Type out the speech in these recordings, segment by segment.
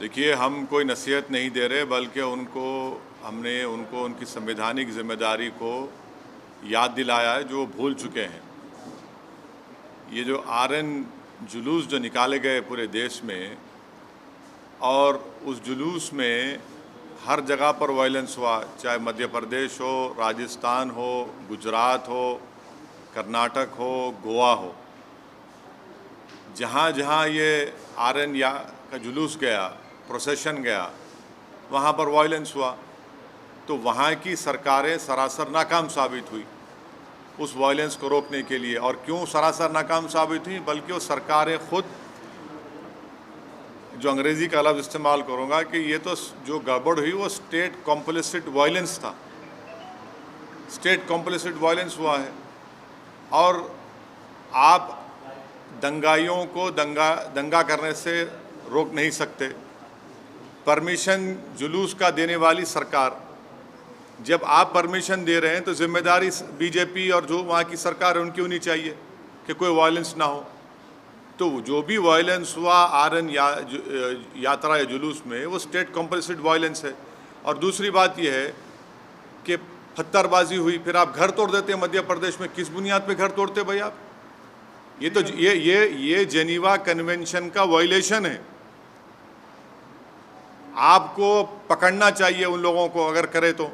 देखिए, हम कोई नसीहत नहीं दे रहे, बल्कि हमने उनको उनकी संवैधानिक जिम्मेदारी को याद दिलाया है जो वो भूल चुके हैं। ये जो आरएन जुलूस जो निकाले गए पूरे देश में, और उस जुलूस में हर जगह पर वायलेंस हुआ, चाहे मध्य प्रदेश हो, राजस्थान हो, गुजरात हो, कर्नाटक हो, गोवा हो। जहाँ जहाँ ये आरएन का जुलूस गया, प्रोसेशन गया, वहाँ पर वायलेंस हुआ। तो वहाँ की सरकारें सरासर नाकाम साबित हुई उस वायलेंस को रोकने के लिए। और क्यों सरासर नाकाम साबित हुई? बल्कि वो सरकारें खुद, जो अंग्रेज़ी का लफ्ज़ इस्तेमाल करूँगा, कि ये तो जो गड़बड़ हुई वो स्टेट कॉम्प्लिसिट वायलेंस था। स्टेट कॉम्प्लिसिट वायलेंस हुआ है। और आप दंगाइयों को दंगा करने से रोक नहीं सकते। परमिशन जुलूस का देने वाली सरकार, जब आप परमिशन दे रहे हैं तो जिम्मेदारी बीजेपी और जो वहाँ की सरकार है उनकी होनी चाहिए कि कोई वायलेंस ना हो। तो जो भी वायलेंस हुआ आरएन यात्रा या जुलूस में, वो स्टेट कॉम्प्लिसिट वायलेंस है। और दूसरी बात यह है कि पत्थरबाजी हुई, फिर आप घर तोड़ देते हैं मध्य प्रदेश में। किस बुनियाद पे घर तोड़ते भाई आप? ये तो ये जेनीवा कन्वेंशन का वायलेशन है। आपको पकड़ना चाहिए उन लोगों को, अगर करे तो।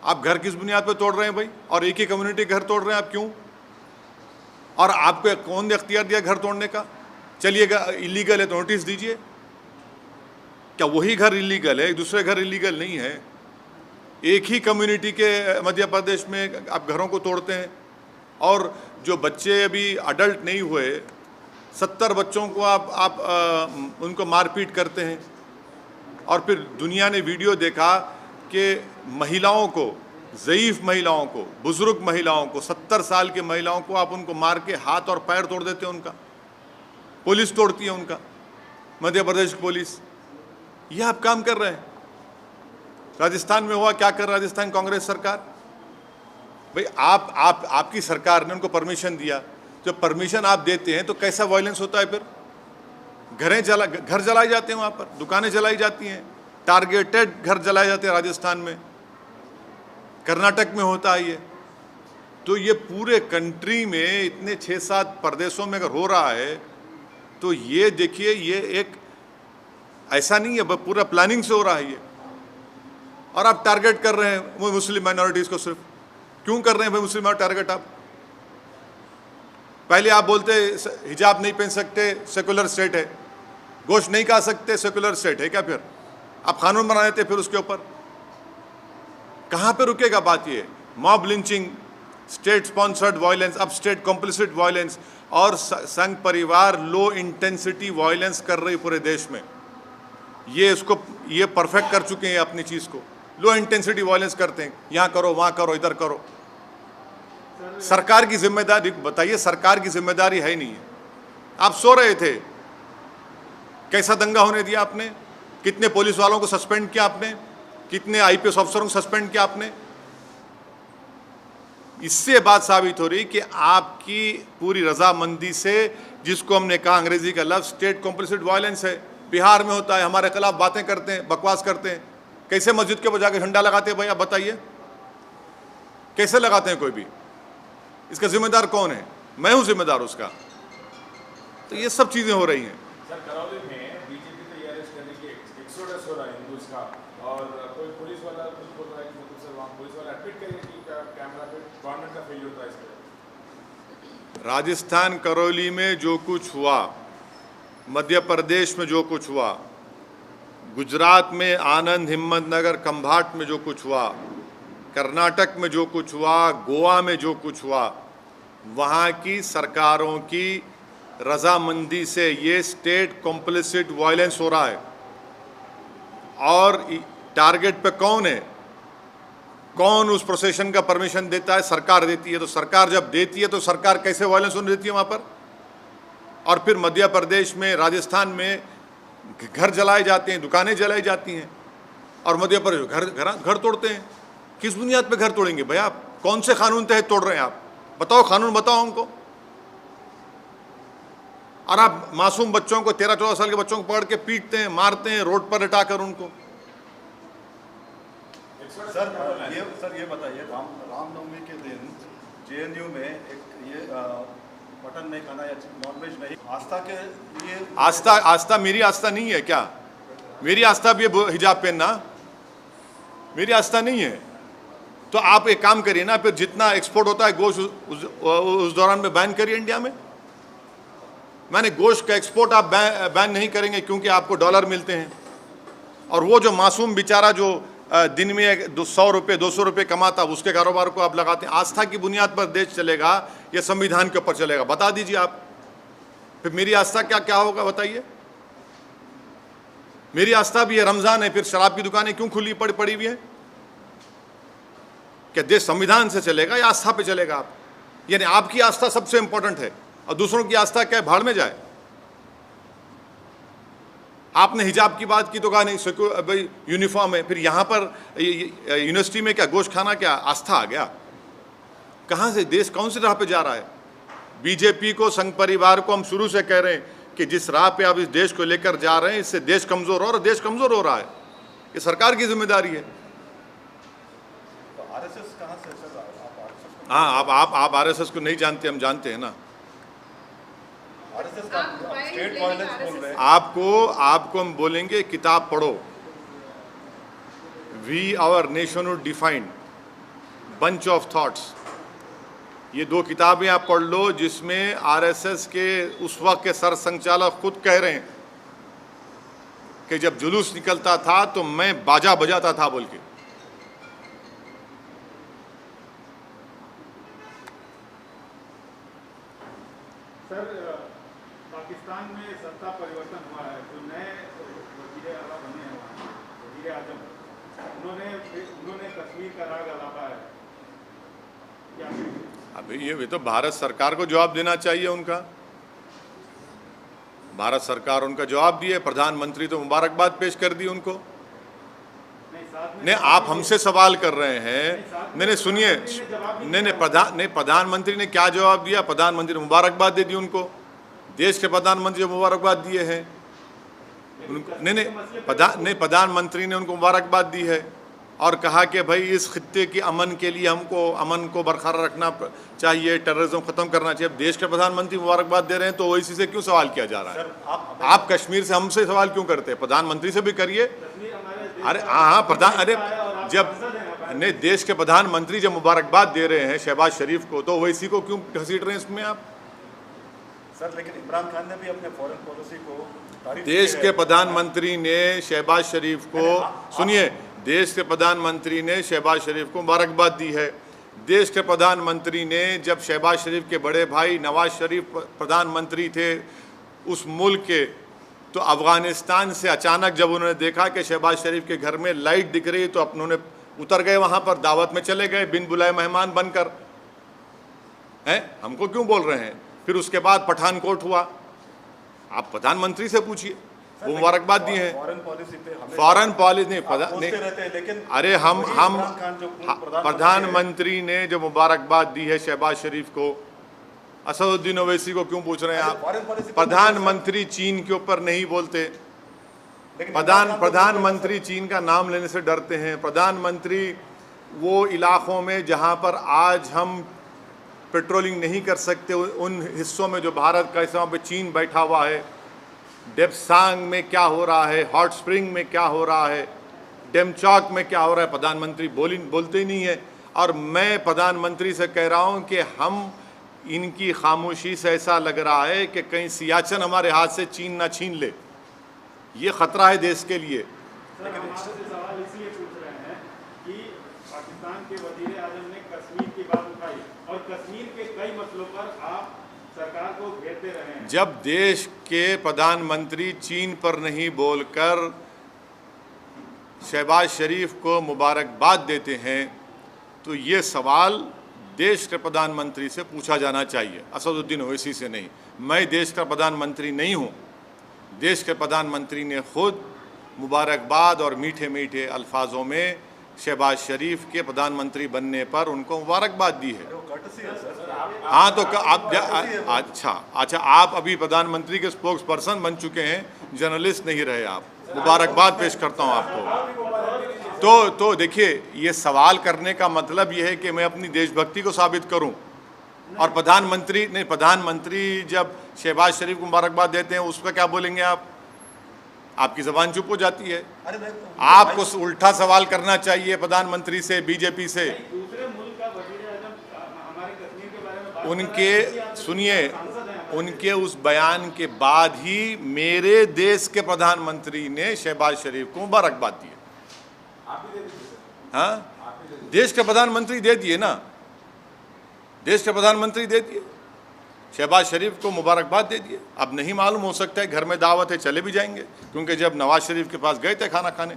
आप घर किस बुनियाद पे तोड़ रहे हैं भाई? और एक ही कम्युनिटी घर तोड़ रहे हैं आप, क्यों? और आपको कौन ने अख्तियार दिया घर तोड़ने का? चलिएगा, इलीगल है तो नोटिस दीजिए। क्या वही घर इलीगल है, दूसरे घर इलीगल नहीं है? एक ही कम्युनिटी के मध्य प्रदेश में आप घरों को तोड़ते हैं। और जो बच्चे अभी अडल्ट नहीं हुए, 70 बच्चों को आप उनको मारपीट करते हैं। और फिर दुनिया ने वीडियो देखा कि महिलाओं को, ज़ईफ़ महिलाओं को, बुज़ुर्ग महिलाओं को, 70 साल की महिलाओं को आप उनको मार के हाथ और पैर तोड़ देते हैं उनका। पुलिस तोड़ती है उनका, मध्य प्रदेश की पुलिस। ये आप काम कर रहे हैं। राजस्थान में हुआ, क्या कर राजस्थान कांग्रेस सरकार? भाई आपकी सरकार ने उनको परमिशन दिया। जब परमिशन आप देते हैं तो कैसा वायलेंस होता है फिर? घर जलाए जाते हैं, वहाँ पर दुकानें जलाई जाती हैं, टारगेटेड घर जलाए जाते हैं राजस्थान में, कर्नाटक में होता है ये। तो ये पूरे कंट्री में इतने 6-7 प्रदेशों में अगर हो रहा है, तो ये देखिए, ये एक ऐसा नहीं है, पूरा प्लानिंग से हो रहा है ये। और आप टारगेट कर रहे हैं वो मुस्लिम माइनॉरिटीज़ को। सिर्फ क्यों कर रहे हैं भाई मुस्लिम टारगेट? आप पहले आप बोलते हिजाब नहीं पहन सकते, सेकुलर स्टेट है। गोश्त नहीं खा सकते, सेकुलर स्टेट है क्या? फिर आप कानून बना देते फिर उसके ऊपर। कहाँ पे रुकेगा बात? ये mob lynching, state sponsored violence, अब स्टेट कॉम्प्लिसिट वायलेंस, और संघ परिवार लो इंटेंसिटी वायलेंस कर रही पूरे देश में। ये परफेक्ट कर चुके हैं अपनी चीज़ को। लो इंटेंसिटी वायलेंस करते हैं, यहाँ करो, वहाँ करो, इधर करो। सरकार की जिम्मेदारी बताइए? सरकार की जिम्मेदारी है ही नहीं है। आप सो रहे थे, कैसा दंगा होने दिया आपने? कितने पुलिस वालों को सस्पेंड किया आपने? कितने आईपीएस अफसरों को सस्पेंड किया आपने? इससे बात साबित हो रही कि आपकी पूरी रजामंदी से, जिसको हमने कहा अंग्रेजी का लफ्ज़ स्टेट कॉम्प्लिसिट वायलेंस है। बिहार में होता है, हमारे खिलाफ बातें करते हैं, बकवास करते हैं। कैसे मस्जिद के ऊपर जाकर झंडा लगाते हैं भाई? आप बताइए, कैसे लगाते हैं कोई भी? इसका जिम्मेदार कौन है? मैं हूं जिम्मेदार उसका। तो ये सब चीजें हो रही हैं। सर, करौली में बीजेपी को अरेस्ट करने की एक्सोडस हो रहा है हिंदूज का, और कोई पुलिस वाला कुछ बोल रहा है कि मतलब सर वहाँ पुलिस वाला एडमिट करें कि कैमरा पे गवर्नमेंट का फेलियर होता है इसके। राजस्थान करौली में जो कुछ हुआ, मध्य प्रदेश में जो कुछ हुआ, गुजरात में आनंद, हिम्मतनगर, खंभाट में जो कुछ हुआ, कर्नाटक में जो कुछ हुआ, गोवा में जो कुछ हुआ, वहाँ की सरकारों की रजामंदी से ये स्टेट कॉम्प्लिसिट वायलेंस हो रहा है। और टारगेट पे कौन है? कौन उस प्रोसेशन का परमिशन देता है? सरकार देती है। तो सरकार जब देती है तो सरकार कैसे वायलेंस होने देती है वहाँ पर? और फिर मध्य प्रदेश में, राजस्थान में घर जलाए जाते हैं, दुकानें जलाई जाती हैं, और मध्य प्रदेश घर तोड़ते हैं। किस बुनियाद पे घर तोड़ेंगे भाई आप? कौन से कानून तहत तोड़ रहे हैं आप? बताओ, कानून बताओ हमको। और आप मासूम बच्चों को 13-14 साल के बच्चों को पकड़ के पीटते हैं, मारते हैं, रोड पर लिटाकर उनको। सर ये बताइए, रामनवमी के दिन जेएनयू में एक ये मटन नहीं खाना या नॉनवेज नहीं, आस्था के लिए आस्था मेरी आस्था नहीं है क्या? मेरी आस्था भी है हिजाब पहनना, मेरी आस्था नहीं है। तो आप एक काम करिए ना, फिर जितना एक्सपोर्ट होता है गोश्त उस दौरान में बैन करिए इंडिया में। मैंने गोश्त का एक्सपोर्ट आप बैन नहीं करेंगे क्योंकि आपको डॉलर मिलते हैं, और वो जो मासूम बेचारा जो दिन में 100 रुपये 200 रुपये कमाता, उसके कारोबार को आप लगाते हैं। आस्था की बुनियाद पर देश चलेगा या संविधान के ऊपर चलेगा? बता दीजिए आप। फिर मेरी आस्था क्या क्या होगा बताइए? मेरी आस्था भी है रमजान है, फिर शराब की दुकानें क्यों खुली पड़ी हुई है? क्या देश संविधान से चलेगा या आस्था पे चलेगा आप? यानी आपकी आस्था सबसे इंपॉर्टेंट है और दूसरों की आस्था क्या भाड़ में जाए। आपने हिजाब की बात की तो कहा नहीं भाई यूनिफॉर्म है, फिर यहाँ पर यूनिवर्सिटी में क्या गोश्त खाना क्या आस्था आ गया? कहाँ से देश कौन सी राह पे जा रहा है? बीजेपी को, संघ परिवार को हम शुरू से कह रहे हैं कि जिस राह पे आप इस देश को लेकर जा रहे हैं इससे देश कमजोर हो रहा है, देश कमजोर हो रहा है। ये सरकार की जिम्मेदारी है। तो आरएसएस कहाँ से सर? आप हाँ, आप आरएसएस को नहीं जानते, हम जानते हैं ना। आरएसएस का स्टेट वायलेंस बोल रहे हैं। आपको हम बोलेंगे किताब पढ़ो। We our nationhood defined, bunch of thoughts, ये 2 किताबें आप पढ़ लो जिसमें आरएसएस के उस वक्त के सर संचालक खुद कह रहे हैं कि जब जुलूस निकलता था तो मैं बाजा बजाता था बोल के। सर, पाकिस्तान में सत्ता परिवर्तन हुआ है, जो नए वज़ीर आला बने हैं वहाँ, वज़ीर आज़म, उन्होंने कश्मीर का राग अलापा है, क्या कहेंगे? अभी ये तो भारत सरकार को जवाब देना चाहिए उनका। भारत सरकार उनका जवाब दिए, प्रधानमंत्री तो मुबारकबाद पेश कर दी उनको। नहीं, आप हमसे सवाल कर रहे हैं। नहीं सुनिए, नहीं प्रधानमंत्री ने क्या जवाब दिया? प्रधानमंत्री ने मुबारकबाद दे दी उनको। देश के प्रधानमंत्री को मुबारकबाद दिए हैं उनको। नहीं प्रधानमंत्री ने उनको मुबारकबाद दी है और कहा कि भाई इस खित्ते की अमन के लिए हमको अमन को बरकरार रखना चाहिए, टेररिज्म ख़त्म करना चाहिए। अब देश के प्रधानमंत्री मुबारकबाद दे रहे हैं तो ओवैसी से क्यों सवाल किया जा रहा है? आप कश्मीर से हमसे सवाल क्यों करते हैं? प्रधानमंत्री से भी करिए। अरे हाँ, जब नहीं देश के प्रधानमंत्री जब मुबारकबाद दे रहे हैं शहबाज शरीफ को, तो ओवैसी को क्यों घसीट रहे हैं इसमें आप? सर लेकिन इमरान खान ने भी अपने फॉरेन पॉलिसी को देश के प्रधानमंत्री ने शहबाज शरीफ को, सुनिए, देश के प्रधानमंत्री ने शहबाज शरीफ को मुबारकबाद दी है। देश के प्रधानमंत्री ने जब शहबाज शरीफ के बड़े भाई नवाज शरीफ प्रधानमंत्री थे उस मुल्क के, तो अफ़गानिस्तान से अचानक जब उन्होंने देखा कि शहबाज शरीफ के घर में लाइट दिख रही तो उन्होंने उतर गए, वहाँ पर दावत में चले गए बिन बुलाए मेहमान बनकर। हैं, हमको क्यों बोल रहे हैं? फिर उसके बाद पठानकोट हुआ, आप प्रधानमंत्री से पूछिए, वो मुबारकबाद दिए हैं। फॉरेन पॉलिसी नहीं, लेकिन अरे हम प्रधानमंत्री ने जो मुबारकबाद दी है शहबाज शरीफ को, असदुद्दीन ओवैसी को क्यों पूछ रहे हैं आप? प्रधानमंत्री चीन के ऊपर नहीं बोलते। प्रधानमंत्री चीन का नाम लेने से डरते हैं। प्रधानमंत्री वो इलाकों में जहां पर आज हम पेट्रोलिंग नहीं कर सकते, उन हिस्सों में जो भारत का हिस्सा पे चीन बैठा हुआ है, डेप्सांग में क्या हो रहा है, हॉट स्प्रिंग में क्या हो रहा है, डेमचौक में क्या हो रहा है, प्रधानमंत्री बोलते ही नहीं है। और मैं प्रधानमंत्री से कह रहा हूं कि हम इनकी खामोशी से ऐसा लग रहा है कि कहीं सियाचिन हमारे हाथ से चीन ना छीन ले। ये खतरा है देश के लिए। सर, हम आपसे सवाल इसलिए पूछ रहे हैं कि पाकिस्तान के वज़ीर आज़म ने कश्मीर की बात उठाई और कश्मीर के कई मसलों पर आप सरकार को घेरते रहे हैं। जब देश के प्रधानमंत्री चीन पर नहीं बोलकर शहबाज शरीफ को मुबारकबाद देते हैं तो ये सवाल देश के प्रधानमंत्री से पूछा जाना चाहिए, असदुद्दीन ओवैसी से नहीं। मैं देश का प्रधानमंत्री नहीं हूँ। देश के प्रधानमंत्री ने खुद मुबारकबाद और मीठे मीठे अल्फाजों में शहबाज शरीफ के प्रधानमंत्री बनने पर उनको मुबारकबाद दी है। कर्टसी है सर। हाँ तो अच्छा आप अभी प्रधानमंत्री के स्पोक्स पर्सन बन चुके हैं, जर्नलिस्ट नहीं रहे आप। मुबारकबाद पेश करता हूँ आपको। तो देखिए, ये सवाल करने का मतलब ये है कि मैं अपनी देशभक्ति को साबित करूं, और प्रधानमंत्री जब शहबाज शरीफ को मुबारकबाद देते हैं उसका क्या बोलेंगे आप? आपकी जबान चुप हो जाती है। आपको उल्टा सवाल करना चाहिए प्रधानमंत्री से, बीजेपी से। दूसरे मुल्क का वजीर आजम हमारे कश्मीर के बारे में बात उनके सुनिए, उनके उस बयान के बाद ही मेरे देश के प्रधानमंत्री ने शहबाज शरीफ को मुबारकबाद दी। आप ही दे दीजिए सर। हाँ, देश के प्रधानमंत्री दे दिए ना, देश के प्रधानमंत्री दे दिए, शहबाज शरीफ को मुबारकबाद दे दिए। अब नहीं मालूम, हो सकता है घर में दावत है, चले भी जाएंगे, क्योंकि जब नवाज शरीफ के पास गए थे खाना खाने।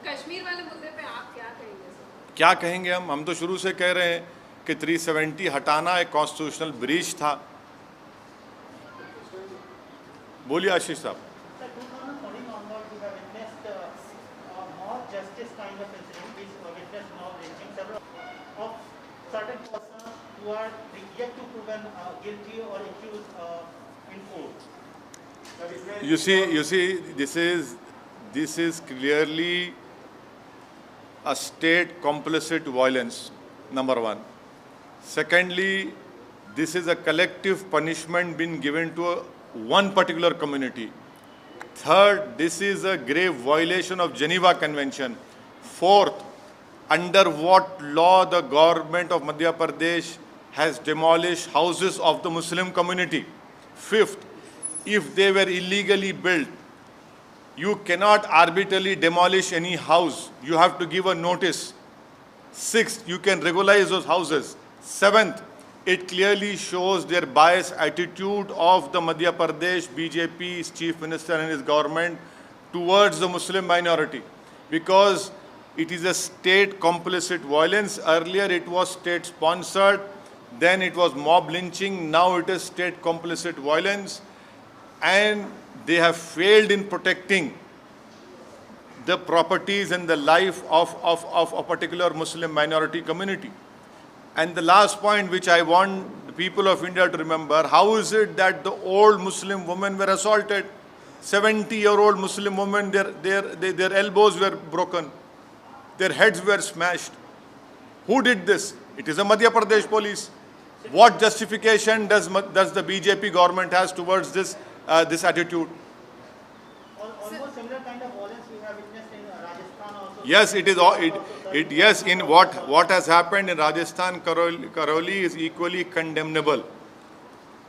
कश्मीर वाले मुद्दे पे आप क्या कहेंगे सर? क्या कहेंगे हम तो शुरू से कह रहे हैं कि 370 हटाना एक कॉन्स्टिट्यूशनल ब्रीच था। बोलिए आशीष साहब। Sir, 2014 onwards, we have witnessed more justice kind of incident, which witnessed now reaching several of certain persons who are yet to proven guilty or accused in court. You see, this is clearly a state complicit violence, number one. Secondly, this is a collective punishment being given to one particular community. Third, this is a grave violation of Geneva Convention. Fourth, under what law the government of Madhya Pradesh has demolished houses of the Muslim community. Fifth, if they were illegally built, you cannot arbitrarily demolish any house. You have to give a notice. Sixth, you can regularize those houses. Seventh, it clearly shows their biased attitude of the Madhya Pradesh BJP's chief minister and his government towards the Muslim minority, because it is a state complicit violence. Earlier it was state sponsored, then it was mob lynching, now it is state complicit violence, and they have failed in protecting the properties and the life of a particular Muslim minority community. And the last point which I want the people of India to remember, how is it that the old Muslim women were assaulted? 70-year-old Muslim women, their elbows were broken, their heads were smashed. Who did this? It is the Madhya Pradesh police. What justification does the BJP government has towards this attitude? Almost similar kind of violence we have witnessed in Rajasthan also. Yes, it is. Yes, in what has happened in Rajasthan, Karoli is equally condemnable.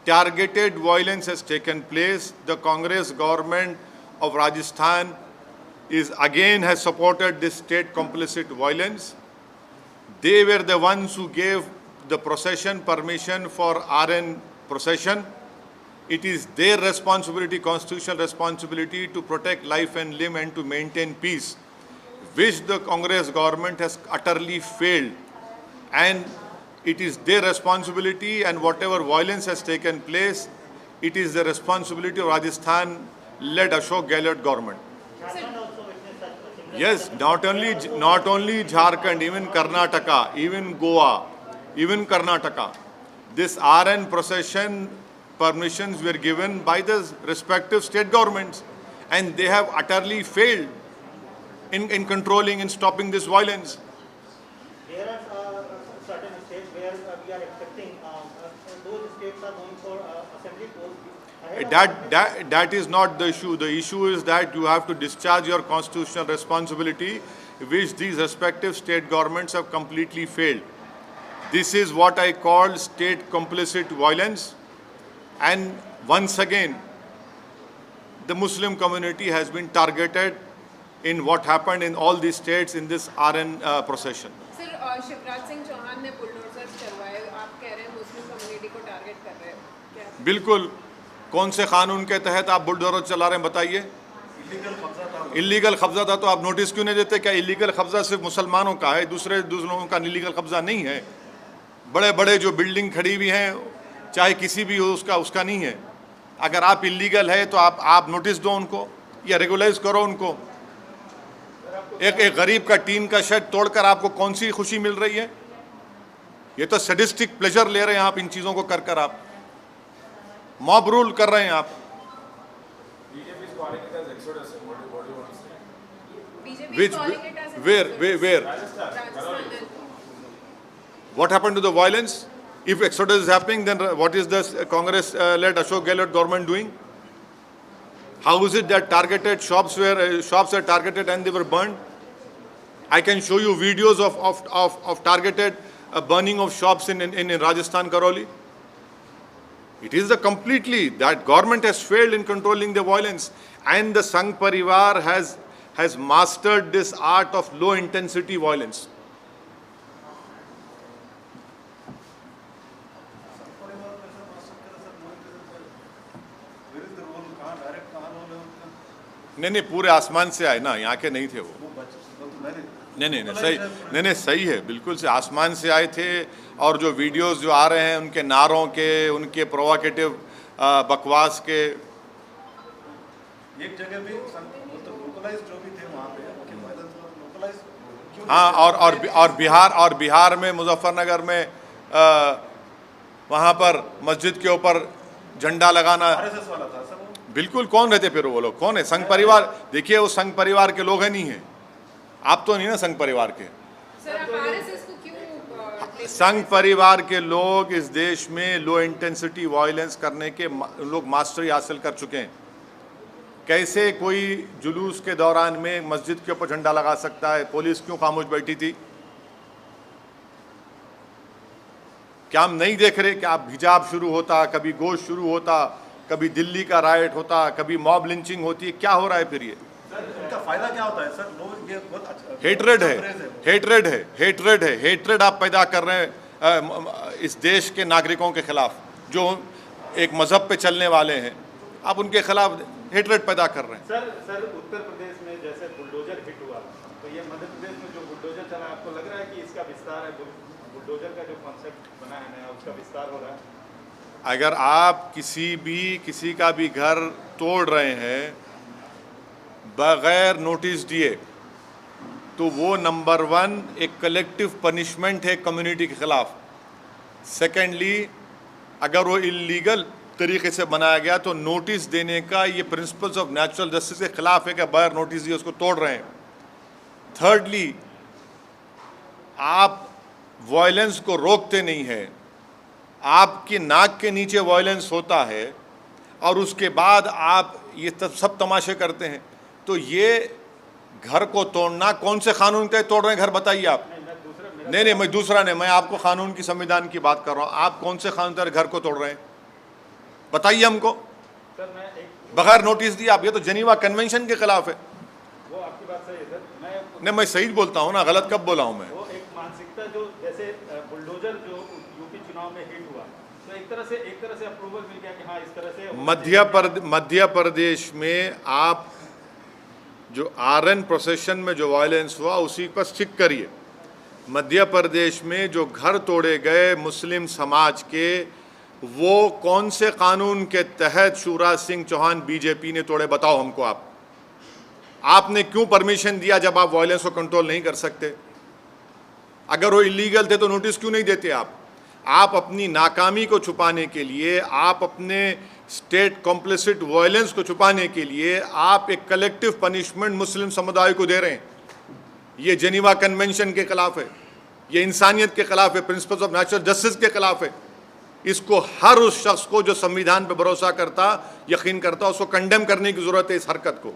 Targeted violence has taken place. The Congress government of Rajasthan has supported this state complicit violence. They were the ones who gave the procession permission for RN procession. It is their responsibility, constitutional responsibility, to protect life and limb and to maintain peace, which the Congress government has utterly failed. And it is their responsibility, and whatever violence has taken place, it is the responsibility of Rajasthan-led Ashok Gehlot government. Jharkhand also witnessed such a similar. Yes, not only Jharkhand, even Karnataka, even Goa, even Karnataka. This RN procession permissions were given by the respective state governments, and they have utterly failed in controlling and stopping this violence. There are certain states where we are expecting those states are going for assembly polls. That is not the issue. The issue is that you have to discharge your constitutional responsibility, which these respective state governments have completely failed. This is what I call state complicit violence. And once again, the Muslim community has been targeted in what happened in all these states in this RN procession. सर, शिवराज सिंह चौहान ने bulldozers चलवाए, आप कह रहे हैं Muslim community को target कर रहे हो क्या? बिल्कुल। कौन से कानून के तहत आप बुलडोजर चला रहे हैं बताइए? इलीगल कब्जा था तो आप नोटिस क्यों नहीं देते? क्या इलीगल कब्जा सिर्फ मुसलमानों का है, दूसरे लोगों का इलीगल कब्जा नहीं है? बड़े बड़े जो बिल्डिंग खड़ी हुई हैं, चाहे किसी भी हो, उसका नहीं है। अगर आप इलीगल है तो आप नोटिस दो उनको, या रेगुलाइज करो उनको। एक गरीब का टीन का शेड तोड़कर आपको कौन सी खुशी मिल रही है? ये तो सैडिस्टिक प्लेजर ले रहे हैं आप इन चीज़ों को कर कर, आप मॉब रूल कर रहे हैं आप। BJP is calling it as exodus. What do you want to say? BJP Which, is calling it as an where, exodus. Rajasthan. Rajasthan and what happened to the violence? If exodus is happening, then what is the Congress-led Ashok Gehlot government doing? How is it that targeted shops were targeted and they were burned? I can show you videos of targeted burning of shops in Rajasthan, Karoli. It is that government has failed in controlling the violence, and the Sangh Parivar has mastered this art of low intensity violence. नहीं, पूरे आसमान से आए ना, यहाँ के नहीं थे वो। नहीं, सही है, बिल्कुल से आसमान से आए थे। और जो वीडियोस जो आ रहे हैं उनके नारों के, उनके प्रोवोकेटिव बकवास के, एक जगह भी लोकलाइज जो भी थे वहाँ पे लोकलाइज क्यों? हाँ, और बिहार में मुजफ्फरनगर में वहाँ पर मस्जिद के ऊपर झंडा लगाना, RSS वाला था सर वो। बिल्कुल। कौन रहते फिर वो लोग? कौन है? संघ परिवार। देखिए, वो संघ परिवार के लोग हैं, नहीं है। आप तो नहीं ना संघ परिवार के। सर, आप RSS को क्यों संघ परिवार के लोग इस देश में लो इंटेंसिटी वायलेंस करने के लोग मास्टरी हासिल कर चुके हैं। कैसे कोई जुलूस के दौरान में मस्जिद के ऊपर झंडा लगा सकता है? पुलिस क्यों खामोश बैठी थी? क्या हम नहीं देख रहे कि आप हिजाब शुरू होता, कभी गोश्त शुरू होता, कभी दिल्ली का राइट होता, कभी मॉब लिंचिंग होती है? क्या हो रहा है फिर ये? इनका फायदा क्या होता है सर? लोग ये बहुत अच्छा हेट्रेड है। हेट्रेड आप पैदा कर रहे हैं इस देश के नागरिकों के खिलाफ, जो एक मजहब पे चलने वाले हैं। आप उनके खिलाफ हेट्रेड पैदा कर रहे हैं। सर उत्तर प्रदेश में जैसे बुलडोजर हिट हुआ, तो ये मध्य प्रदेश में जो बुलडोजर चला, आपको लग रहा है कि इसका विस्तार है? बुलडोजर का जो कॉन्सेप्ट बना है नया, उसका विस्तार हो रहा है? अगर आप किसी का भी घर तोड़ रहे हैं बगैर नोटिस दिए, तो वो नंबर 1 एक कलेक्टिव पनिशमेंट है कम्युनिटी के खिलाफ। सेकेंडली, अगर वो इलीगल तरीके से बनाया गया तो नोटिस देने का ये प्रिंसिपल्स ऑफ नेचुरल जस्टिस के खिलाफ है कि बगैर नोटिस दिए उसको तोड़ रहे हैं। थर्डली, आप वायलेंस को रोकते नहीं हैं, आपकी नाक के नीचे वायलेंस होता है और उसके बाद आप ये सब तमाशे करते हैं। तो ये घर को तोड़ना कौन से कानून के तोड़ रहे हैं घर? बताइए आप। नहीं, मैं दूसरा नहीं, मैं आपको कानून की, संविधान की बात कर रहा हूँ। आप कौन से कानून के घर को तोड़ रहे हैं? बताइए हमको। बगैर नोटिस दिए आप, ये तो जेनीवा कन्वेंशन के खिलाफ है। वो आपकी बात सही है सर। नहीं, मैं सही बोलता हूँ ना, गलत कब बोला हूँ मैं? वो एक मानसिकता जो जैसे बुलडोजर जो यूपी चुनाव में हिट हुआ, तो एक तरह से अप्रूवल मिल गया कि हाँ इस तरह से मध्य प्रदेश में आप जो आरएन प्रोसेशन में जो वायलेंस हुआ उसी पर स्टिक करिए। मध्य प्रदेश में जो घर तोड़े गए मुस्लिम समाज के, वो कौन से कानून के तहत शिवराज सिंह चौहान बीजेपी ने तोड़े? बताओ हमको। आपने क्यों परमिशन दिया जब आप वायलेंस को कंट्रोल नहीं कर सकते? अगर वो इलीगल थे तो नोटिस क्यों नहीं देते आप अपनी नाकामी को छुपाने के लिए, आप अपने स्टेट कॉम्प्लिसिट वायलेंस को छुपाने के लिए आप एक कलेक्टिव पनिशमेंट मुस्लिम समुदाय को दे रहे हैं। ये जेनीवा कन्वेंशन के खिलाफ है, ये इंसानियत के खिलाफ है, प्रिंसिपल्स ऑफ नेचुरल जस्टिस के खिलाफ है। इसको हर उस शख्स को जो संविधान पर भरोसा करता, यकीन करता, उसको कंडेम करने की जरूरत है इस हरकत को।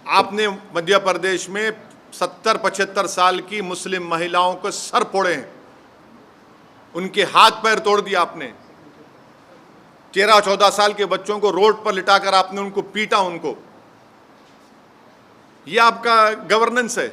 आपने मध्य प्रदेश में 70-75 साल की मुस्लिम महिलाओं को सर फोड़े हैं, उनके हाथ पैर तोड़ दिया आपने। 13-14 साल के बच्चों को रोड पर लिटाकर आपने उनको पीटा। ये आपका गवर्नेंस है।